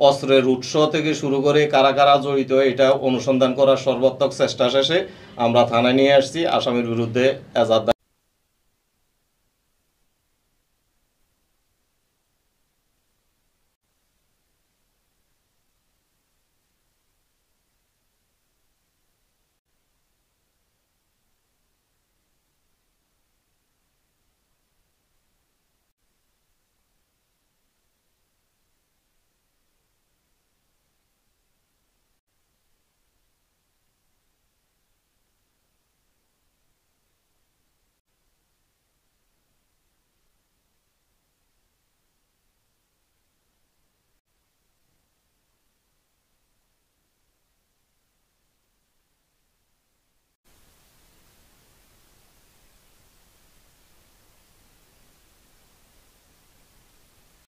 অস্ত্রের উৎস থেকে শুরু করে কারা কারা জড়িত এটা অনুসন্ধান করার সর্বাত্মক চেষ্টা শেষে আমরা থানায় নিয়ে আসছি। আসামির বিরুদ্ধে এজাহার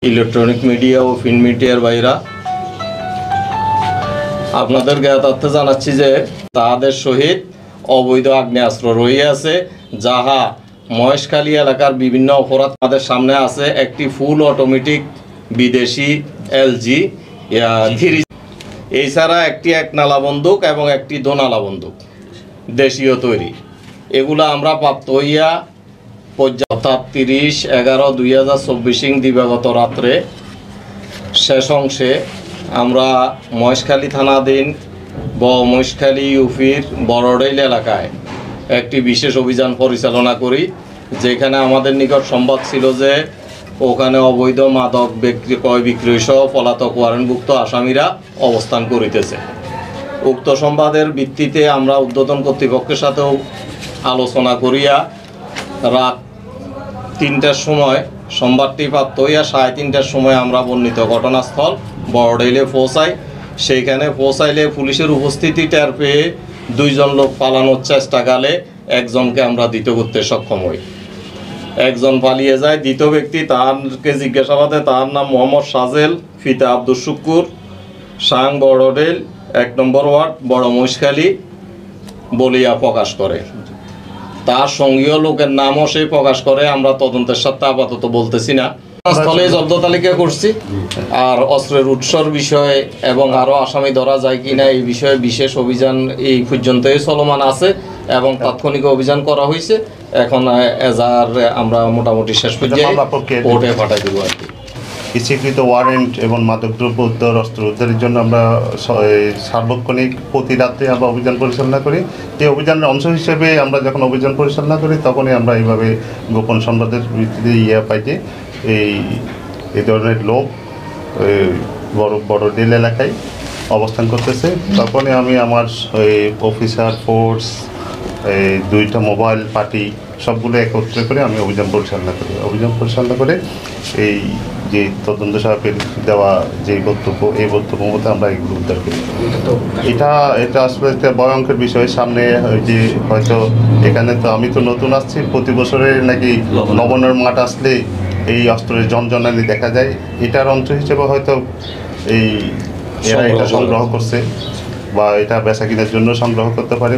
ইলেকট্রনিক মিডিয়া ও প্রিন্ট মিডিয়ার বাইরা আপনাদের জ্ঞাতার্থে জানাচ্ছি যে তাদের সহিত অবৈধ আগ্নেয়াস্ত্র রয়েছে, যাহা মহেশখালী এলাকার বিভিন্ন অপরাধ তাদের সামনে আছে। একটি ফুল অটোমেটিক বিদেশি LG 3, এছাড়া একটি একনালা বন্দুক এবং একটি দোনালা বন্দুক দেশীয় তৈরি। এগুলো আমরা প্রাপ্ত হইয়া অর্থাৎ 30/11/2024 দিবাগত রাত্রে শেষ অংশে আমরা মহেশখালী থানাধীন মহেশখালী ইউপির বড়ডেইল এলাকায় একটি বিশেষ অভিযান পরিচালনা করি, যেখানে আমাদের নিকট সংবাদ ছিল যে ওখানে অবৈধ মাদক ক্রয় বিক্রয় সহ পলাতক ওয়ারেন্টভুক্ত আসামিরা অবস্থান করিতেছে। উক্ত সংবাদের ভিত্তিতে আমরা ঊর্ধ্বতন কর্তৃপক্ষের সাথেও আলোচনা করিয়া রাত 3টার সময় সংবাদটি প্রাপ্ত হইয়া 3:30টার সময় আমরা বর্ণিত ঘটনাস্থল বড়ডেইলে পৌঁছাই। সেইখানে পৌঁছাইলে পুলিশের উপস্থিতি টের পেয়ে 2 জন লোক পালানোর চেষ্টাকালে একজনকে আমরা দ্বিত করতে সক্ষম হই। একজন পালিয়ে যায়। দ্বিতীয় ব্যক্তি, তারকে জিজ্ঞাসাবাদে তার নাম মোহাম্মদ সাজেল, পিতা আব্দুল শুক্কুর, সাং বড়ডেইল 1 নম্বর ওয়ার্ড বড় মহেশখালী বলিয়া প্রকাশ করে। তার সঙ্গীয় লোকের নামও সে প্রকাশ করে। আমরা তদন্তের সাথে আপাতত বলতেছি না। স্থলে জব্দ তালিকা করছি। আর অস্ত্রের উৎসর বিষয়ে এবং আরও আসামি ধরা যায় কিনা এই বিষয়ে বিশেষ অভিযান এই পর্যন্তই চলমান আছে এবং তাৎক্ষণিক অভিযান করা হয়েছে। এখন এজাহার আমরা মোটামুটি শেষ পর্যায়ে কোর্টে পাঠাই দেবো আর কি। ইস্যুকৃত ওয়ারেন্ট এবং মাদকদ্রব্য উদ্ধার, অস্ত্র উদ্ধারের জন্য আমরা সার্বক্ষণিক প্রতি রাত্রে আমরা অভিযান পরিচালনা করি। এই অভিযানের অংশ হিসেবে আমরা যখন অভিযান পরিচালনা করি তখনই আমরা এইভাবে গোপন সংবাদের ভিত্তিতে পাইতে এই ধরনের লোক বড়ডেইল এলাকায় অবস্থান করতেছে। তখনই আমি আমার অফিসার ফোর্স, 2টা মোবাইল পার্টি সবগুলো একত্রে করে আমি অভিযান পরিচালনা করি। অভিযান পরিচালনা করে এই যে তদন্ত সাহেবের দেওয়া যে বক্তব্য, এই বক্তব্য মতো আমরা এগুলো উদ্ধার করি। এটা আসলে একটা ভয়ঙ্কর বিষয়। সামনে যে হয়তো এখানে তো আমি তো নতুন আসছি, প্রতি বছরে নাকি নবান্নের মাঠ আসলে এই অস্ত্রের জনজনানি দেখা যায়। এটার অংশ হিসেবে হয়তো এরা এটা সংগ্রহ করছে বা এটা বেচা কেনার জন্য সংগ্রহ করতে পারে।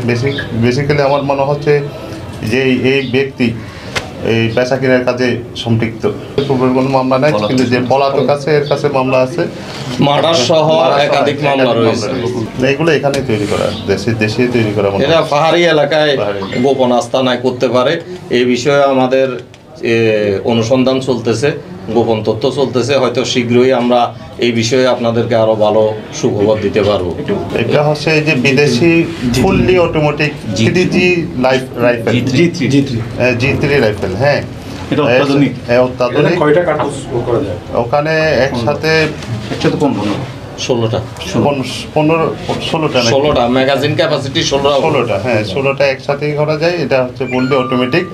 বেসিক্যালি আমার মনে হচ্ছে যে এই ব্যক্তি এই বেচা কেনার কাজে সম্পৃক্ত। পূর্বের কোনো মামলা নাই, কিন্তু যে পলাতক আছে এর কাছে মামলা আছে, মার্ডার সহ একাধিক মামলা রয়েছে। এগুলো এখানে তৈরি করা, দেশে তৈরি করা। এটা পাহাড়ি এলাকায় গোপন আস্তানায় করতে পারে। এই বিষয়ে আমাদের অনুসন্ধান চলতেছে, গোপন তথ্য চলতেছে। হয়তো শীঘ্রই আমরা এই বিষয়ে আপনাদেরকে আরো ভালো সুখবর দিতে পারবো। এটা হচ্ছে যে বিদেশি fully automatic G3 rifle, G3 rifle. হ্যাঁ, এটা অত্যাধুনিক। কয়টা কার্তুজ করা যায় ওখানে একসাথে? 16টা ম্যাগাজিন ক্যাপাসিটি 16টা। হ্যাঁ, 16টা একসাথেই করা যায়। এটা হচ্ছে ফুললি অটোমেটিক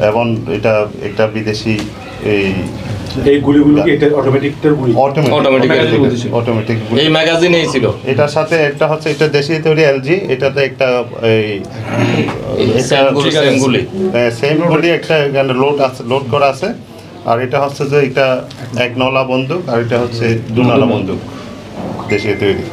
এবং এটা একটা বিদেশি এই গুলিগুলো কি এটা অটোমেটিকের গুলি? অটোমেটিক গুলি। এই ম্যাগাজিনেই ছিল। এটার সাথে একটা হচ্ছে এটা দেশি তৈরি LG, এটাতে একটা সেম গুলি একটা লোড করা আছে। আর এটা হচ্ছে যে এটা 1 নলা বন্দুক, আর এটা হচ্ছে 2 নলা বন্দুক দেশীয় তৈরি।